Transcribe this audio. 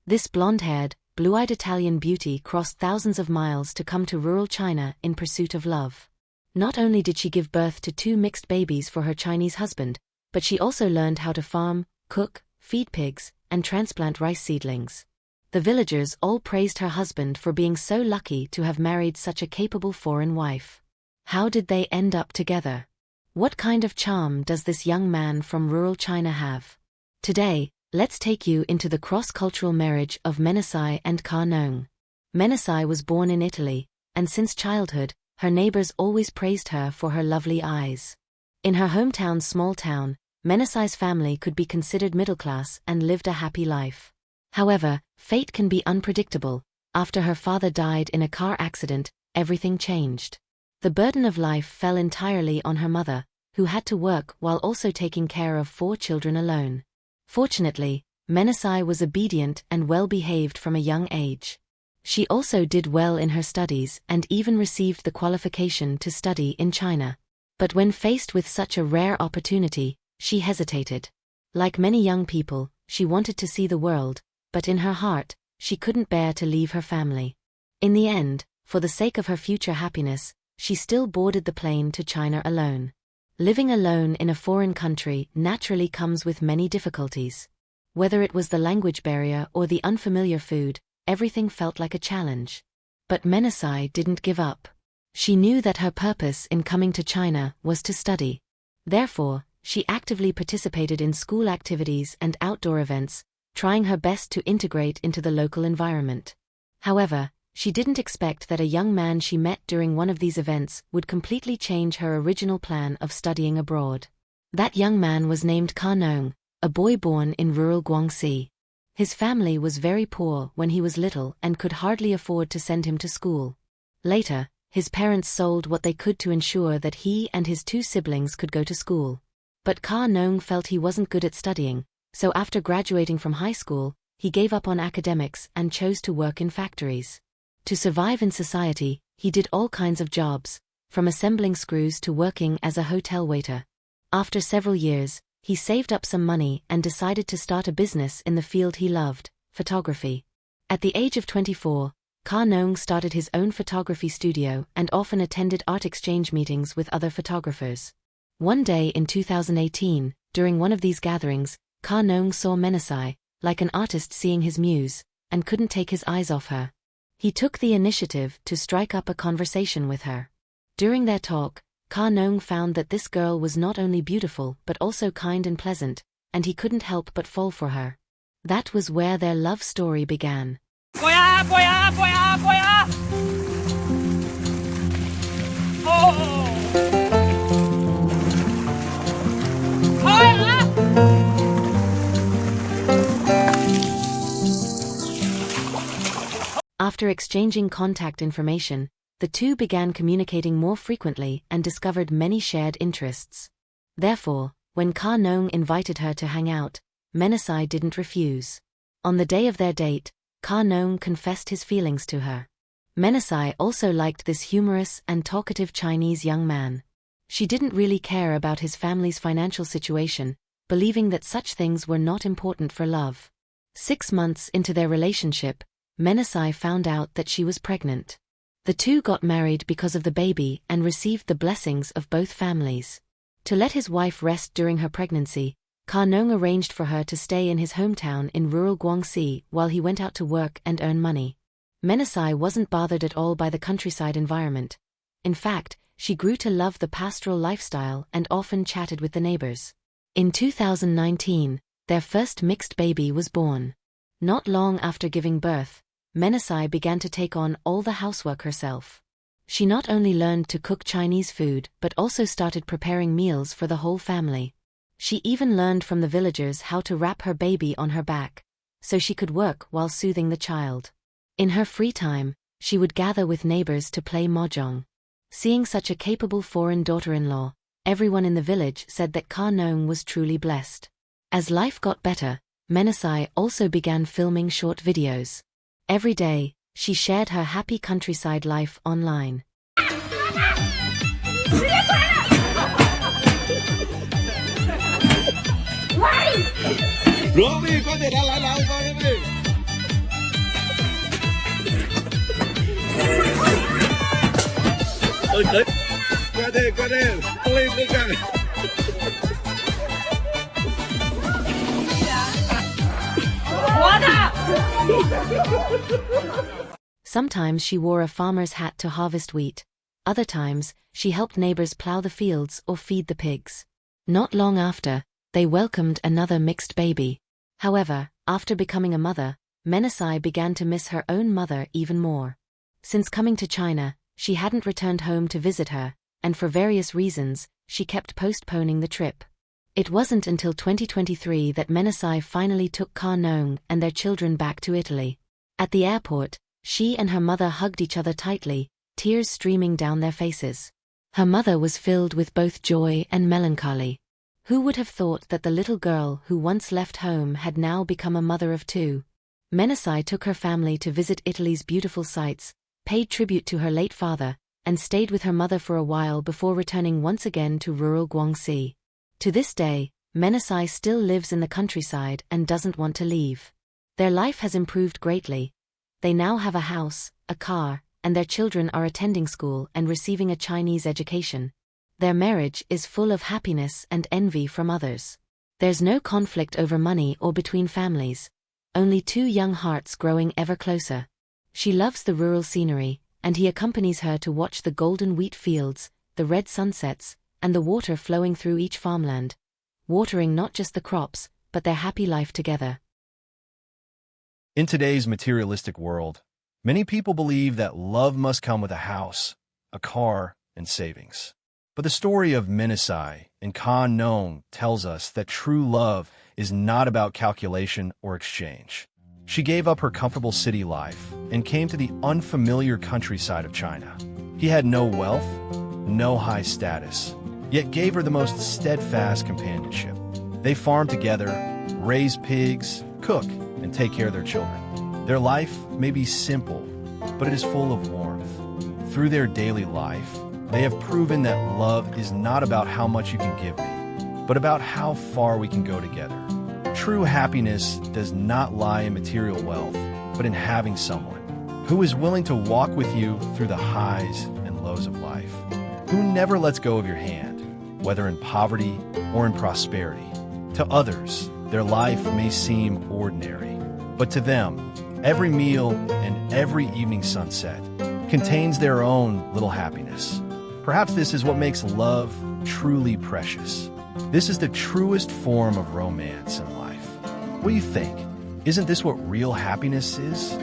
This blonde-haired, blue-eyed Italian beauty crossed thousands of miles to come to rural China in pursuit of love. Not only did she give birth to 2 mixed babies for her Chinese husband, but she also learned how to farm, cook, feed pigs, and transplant rice seedlings. The villagers all praised her husband for being so lucky to have married such a capable foreign wife. How did they end up together? What kind of charm does this young man from rural China have? Today, let's take you into the cross-cultural marriage of Menasai and Ka Nong. Menasai was born in Italy, and since childhood, her neighbors always praised her for her lovely eyes. In her hometown's small town, Menasai's family could be considered middle class and lived a happy life. However, fate can be unpredictable. After her father died in a car accident, everything changed. The burden of life fell entirely on her mother, who had to work while also taking care of 4 children alone. Fortunately, Menasai was obedient and well-behaved from a young age. She also did well in her studies and even received the qualification to study in China. But when faced with such a rare opportunity, she hesitated. Like many young people, she wanted to see the world, but in her heart, she couldn't bear to leave her family. In the end, for the sake of her future happiness, she still boarded the plane to China alone. Living alone in a foreign country naturally comes with many difficulties. Whether it was the language barrier or the unfamiliar food, everything felt like a challenge. But Menasai didn't give up. She knew that her purpose in coming to China was to study. Therefore, she actively participated in school activities and outdoor events, trying her best to integrate into the local environment. However, she didn't expect that a young man she met during one of these events would completely change her original plan of studying abroad. That young man was named Ka Nong, a boy born in rural Guangxi. His family was very poor when he was little and could hardly afford to send him to school. Later, his parents sold what they could to ensure that he and his 2 siblings could go to school. But Ka Nong felt he wasn't good at studying, so after graduating from high school, he gave up on academics and chose to work in factories. To survive in society, he did all kinds of jobs, from assembling screws to working as a hotel waiter. After several years, he saved up some money and decided to start a business in the field he loved, photography. At the age of 24, Ka Nong started his own photography studio and often attended art exchange meetings with other photographers. One day in 2018, during one of these gatherings, Ka Nong saw Menasai, like an artist seeing his muse, and couldn't take his eyes off her. He took the initiative to strike up a conversation with her. During their talk, Ka Nong found that this girl was not only beautiful but also kind and pleasant, and he couldn't help but fall for her. That was where their love story began. After exchanging contact information, the two began communicating more frequently and discovered many shared interests. Therefore, when Ka Nong invited her to hang out, Menasai didn't refuse. On the day of their date, Ka Nong confessed his feelings to her. Menasai also liked this humorous and talkative Chinese young man. She didn't really care about his family's financial situation, believing that such things were not important for love. 6 months into their relationship, Menasai found out that she was pregnant. The two got married because of the baby and received the blessings of both families. To let his wife rest during her pregnancy, Ka Nong arranged for her to stay in his hometown in rural Guangxi while he went out to work and earn money. Menasai wasn't bothered at all by the countryside environment. In fact, she grew to love the pastoral lifestyle and often chatted with the neighbors. In 2019, their first mixed baby was born. Not long after giving birth, Menasai began to take on all the housework herself. She not only learned to cook Chinese food but also started preparing meals for the whole family. She even learned from the villagers how to wrap her baby on her back, so she could work while soothing the child. In her free time, she would gather with neighbors to play mahjong. Seeing such a capable foreign daughter-in-law, everyone in the village said that Ka Nong was truly blessed. As life got better, Menasai also began filming short videos. Every day, she shared her happy countryside life online. Qua đây, lên tất cả. Sometimes she wore a farmer's hat to harvest wheat. Other times, she helped neighbors plow the fields or feed the pigs. Not long after, they welcomed another mixed baby. However, after becoming a mother, Menasai began to miss her own mother even more. Since coming to China, she hadn't returned home to visit her, and for various reasons, she kept postponing the trip. It wasn't until 2023 that Menasai finally took Ka Nong and their children back to Italy. At the airport, she and her mother hugged each other tightly, tears streaming down their faces. Her mother was filled with both joy and melancholy. Who would have thought that the little girl who once left home had now become a mother of two? Menasai took her family to visit Italy's beautiful sights, paid tribute to her late father, and stayed with her mother for a while before returning once again to rural Guangxi. To this day, Menasai still lives in the countryside and doesn't want to leave. Their life has improved greatly. They now have a house, a car, and their children are attending school and receiving a Chinese education. Their marriage is full of happiness and envy from others. There's no conflict over money or between families. Only two young hearts growing ever closer. She loves the rural scenery, and he accompanies her to watch the golden wheat fields, the red sunsets, and the water flowing through each farmland, watering not just the crops, but their happy life together. In today's materialistic world, many people believe that love must come with a house, a car, and savings. But the story of Menasai and Ka Nong tells us that true love is not about calculation or exchange. She gave up her comfortable city life and came to the unfamiliar countryside of China. He had no wealth, no high status, yet gave her the most steadfast companionship. They farmed together, raise pigs, cook, and take care of their children. Their life may be simple, but it is full of warmth. Through their daily life, they have proven that love is not about how much you can give me, but about how far we can go together. True happiness does not lie in material wealth, but in having someone who is willing to walk with you through the highs and lows of life, who never lets go of your hand, whether in poverty or in prosperity. To others, their life may seem ordinary, but to them, every meal and every evening sunset contains their own little happiness. Perhaps this is what makes love truly precious. This is the truest form of romance in life. What do you think? Isn't this what real happiness is?